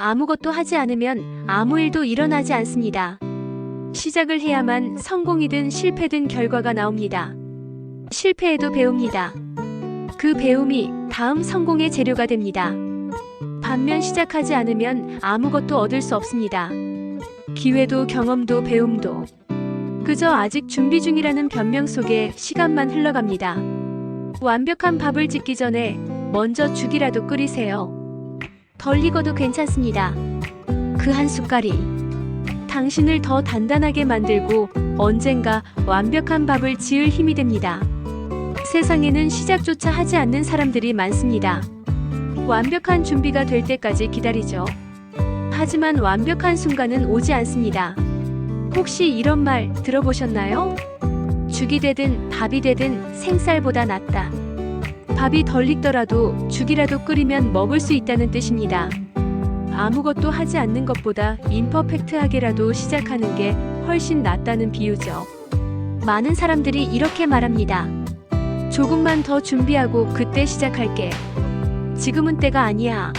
아무것도 하지 않으면 아무 일도 일어나지 않습니다. 시작을 해야만 성공이든 실패든 결과가 나옵니다. 실패해도 배웁니다. 그 배움이 다음 성공의 재료가 됩니다. 반면 시작하지 않으면 아무것도 얻을 수 없습니다. 기회도 경험도 배움도 그저 아직 준비 중이라는 변명 속에 시간만 흘러갑니다. 완벽한 밥을 짓기 전에 먼저 죽이라도 끓이세요. 덜 익어도 괜찮습니다. 그 한 숟갈이 당신을 더 단단하게 만들고 언젠가 완벽한 밥을 지을 힘이 됩니다. 세상에는 시작조차 하지 않는 사람들이 많습니다. 완벽한 준비가 될 때까지 기다리죠. 하지만 완벽한 순간은 오지 않습니다. 혹시 이런 말 들어보셨나요? 죽이 되든 밥이 되든 생쌀보다 낫다. 밥이 덜 익더라도 죽이라도 끓이면 먹을 수 있다는 뜻입니다. 아무것도 하지 않는 것보다 임퍼펙트하게라도 시작하는 게 훨씬 낫다는 비유죠. 많은 사람들이 이렇게 말합니다. 조금만 더 준비하고 그때 시작할게. 지금은 때가 아니야.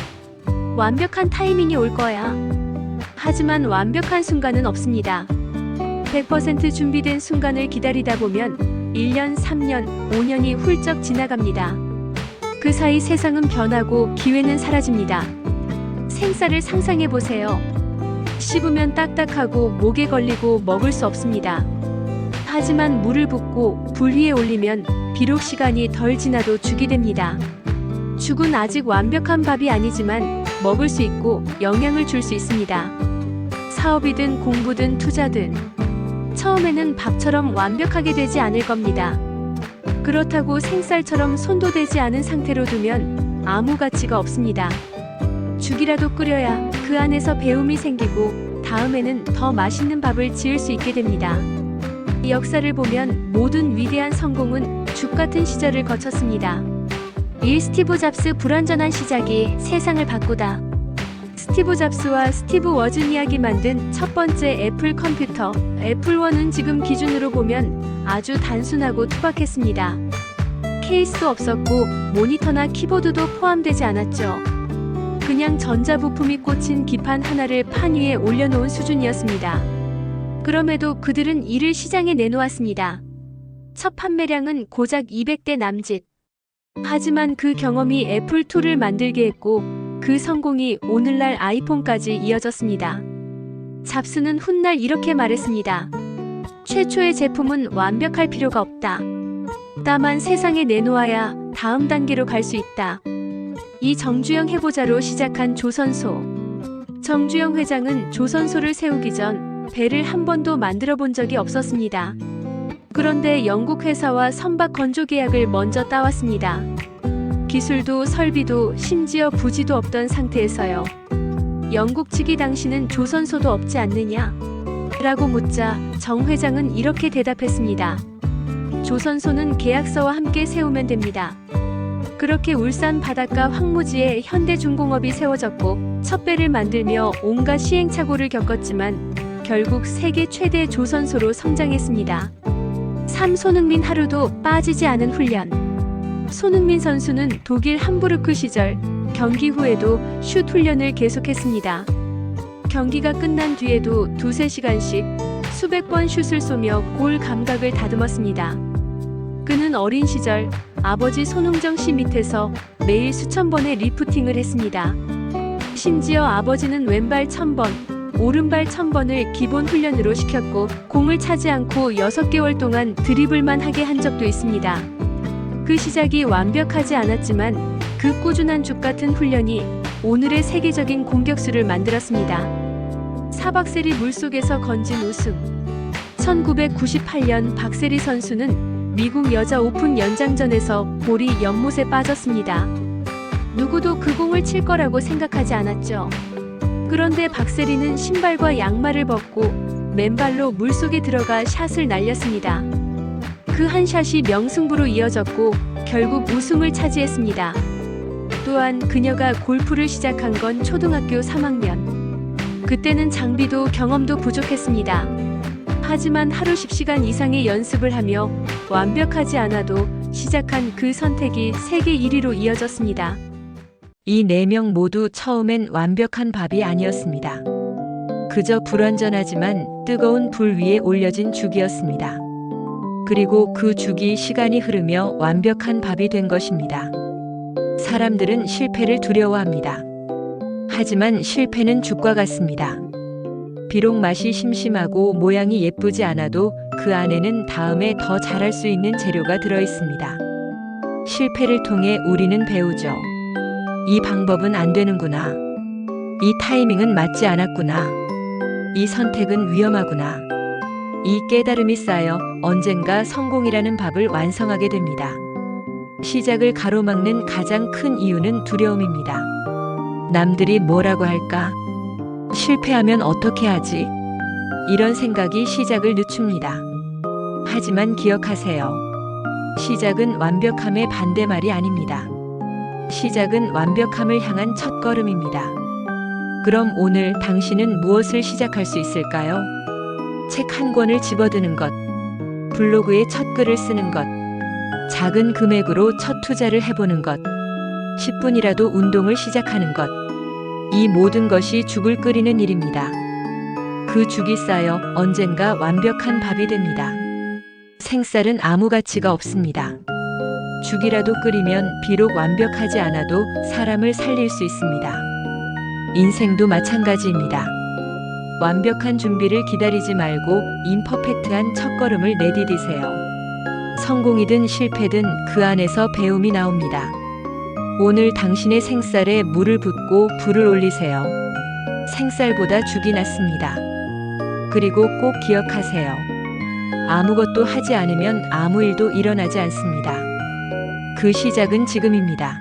완벽한 타이밍이 올 거야. 하지만 완벽한 순간은 없습니다. 100% 준비된 순간을 기다리다 보면 1년, 3년, 5년이 훌쩍 지나갑니다. 그 사이 세상은 변하고 기회는 사라집니다. 생쌀을 상상해 보세요. 씹으면 딱딱하고 목에 걸리고 먹을 수 없습니다. 하지만 물을 붓고 불 위에 올리면 비록 시간이 덜 지나도 죽이 됩니다. 죽은 아직 완벽한 밥이 아니지만 먹을 수 있고 영향을 줄 수 있습니다. 사업이든 공부든 투자든 처음에는 밥처럼 완벽하게 되지 않을 겁니다. 그렇다고 생쌀처럼 손도 대지 않은 상태로 두면 아무 가치가 없습니다. 죽이라도 끓여야 그 안에서 배움이 생기고 다음에는 더 맛있는 밥을 지을 수 있게 됩니다. 이 역사를 보면 모든 위대한 성공은 죽 같은 시절을 거쳤습니다. 1. 스티브 잡스 불완전한 시작이 세상을 바꾸다. 스티브 잡스와 스티브 워즈니악이 만든 첫 번째 애플 컴퓨터 애플1은 지금 기준으로 보면 아주 단순하고 투박했습니다. 케이스도 없었고 모니터나 키보드도 포함되지 않았죠. 그냥 전자부품이 꽂힌 기판 하나를 판 위에 올려놓은 수준이었습니다. 그럼에도 그들은 이를 시장에 내놓았습니다. 첫 판매량은 고작 200대 남짓. 하지만 그 경험이 애플2를 만들게 했고 그 성공이 오늘날 아이폰까지 이어졌습니다. 잡스는 훗날 이렇게 말했습니다. 최초의 제품은 완벽할 필요가 없다. 다만 세상에 내놓아야 다음 단계로 갈 수 있다. 이 정주영 해보자로 시작한 조선소. 정주영 회장은 조선소를 세우기 전 배를 한 번도 만들어 본 적이 없었습니다. 그런데 영국 회사와 선박 건조 계약을 먼저 따왔습니다. 기술도 설비도 심지어 부지도 없던 상태에서요. 영국 측이 당신은 조선소도 없지 않느냐? 라고 묻자 정 회장은 이렇게 대답했습니다. 조선소는 계약서와 함께 세우면 됩니다. 그렇게 울산 바닷가 황무지에 현대중공업이 세워졌고 첫 배를 만들며 온갖 시행착오를 겪었지만 결국 세계 최대 조선소로 성장했습니다. 3. 손흥민 하루도 빠지지 않은 훈련. 손흥민 선수는 독일 함부르크 시절 경기 후에도 슛 훈련을 계속했습니다. 경기가 끝난 뒤에도 두세 시간씩 수백 번 슛을 쏘며 골 감각을 다듬었습니다. 그는 어린 시절 아버지 손흥정 씨 밑에서 매일 수천 번의 리프팅을 했습니다. 심지어 아버지는 왼발 1000번, 오른발 1000번을 기본 훈련으로 시켰고 공을 차지 않고 6개월 동안 드리블만 하게 한 적도 있습니다. 그 시작이 완벽하지 않았지만 그 꾸준한 죽 같은 훈련이 오늘의 세계적인 공격수를 만들었습니다. 4. 박세리 물속에서 건진 우승. 1998년 박세리 선수는 미국 여자 오픈 연장전에서 볼이 연못에 빠졌습니다. 누구도 그 공을 칠 거라고 생각하지 않았죠. 그런데 박세리는 신발과 양말을 벗고 맨발로 물속에 들어가 샷을 날렸습니다. 그 한 샷이 명승부로 이어졌고 결국 우승을 차지했습니다. 또한 그녀가 골프를 시작한 건 초등학교 3학년. 그때는 장비도 경험도 부족했습니다. 하지만 하루 10시간 이상의 연습을 하며 완벽하지 않아도 시작한 그 선택이 세계 1위로 이어졌습니다. 이 4명 모두 처음엔 완벽한 밥이 아니었습니다. 그저 불완전하지만 뜨거운 불 위에 올려진 죽이었습니다. 그리고 그 죽이 시간이 흐르며 완벽한 밥이 된 것입니다. 사람들은 실패를 두려워합니다. 하지만 실패는 죽과 같습니다. 비록 맛이 심심하고 모양이 예쁘지 않아도 그 안에는 다음에 더 잘할 수 있는 재료가 들어 있습니다. 실패를 통해 우리는 배우죠. 이 방법은 안 되는구나. 이 타이밍은 맞지 않았구나. 이 선택은 위험하구나. 이 깨달음이 쌓여 언젠가 성공이라는 밥을 완성하게 됩니다. 시작을 가로막는 가장 큰 이유는 두려움입니다. 남들이 뭐라고 할까? 실패하면 어떻게 하지? 이런 생각이 시작을 늦춥니다. 하지만 기억하세요. 시작은 완벽함의 반대말이 아닙니다. 시작은 완벽함을 향한 첫걸음입니다. 그럼 오늘 당신은 무엇을 시작할 수 있을까요? 책 한 권을 집어드는 것, 블로그에 첫 글을 쓰는 것, 작은 금액으로 첫 투자를 해보는 것, 10분이라도 운동을 시작하는 것. 이 모든 것이 죽을 끓이는 일입니다. 그 죽이 쌓여 언젠가 완벽한 밥이 됩니다. 생쌀은 아무 가치가 없습니다. 죽이라도 끓이면 비록 완벽하지 않아도 사람을 살릴 수 있습니다. 인생도 마찬가지입니다. 완벽한 준비를 기다리지 말고 임퍼펙트한 첫걸음을 내디디세요. 성공이든 실패든 그 안에서 배움이 나옵니다. 오늘 당신의 생쌀에 물을 붓고 불을 올리세요. 생쌀보다 죽이 낫습니다. 그리고 꼭 기억하세요. 아무것도 하지 않으면 아무 일도 일어나지 않습니다. 그 시작은 지금입니다.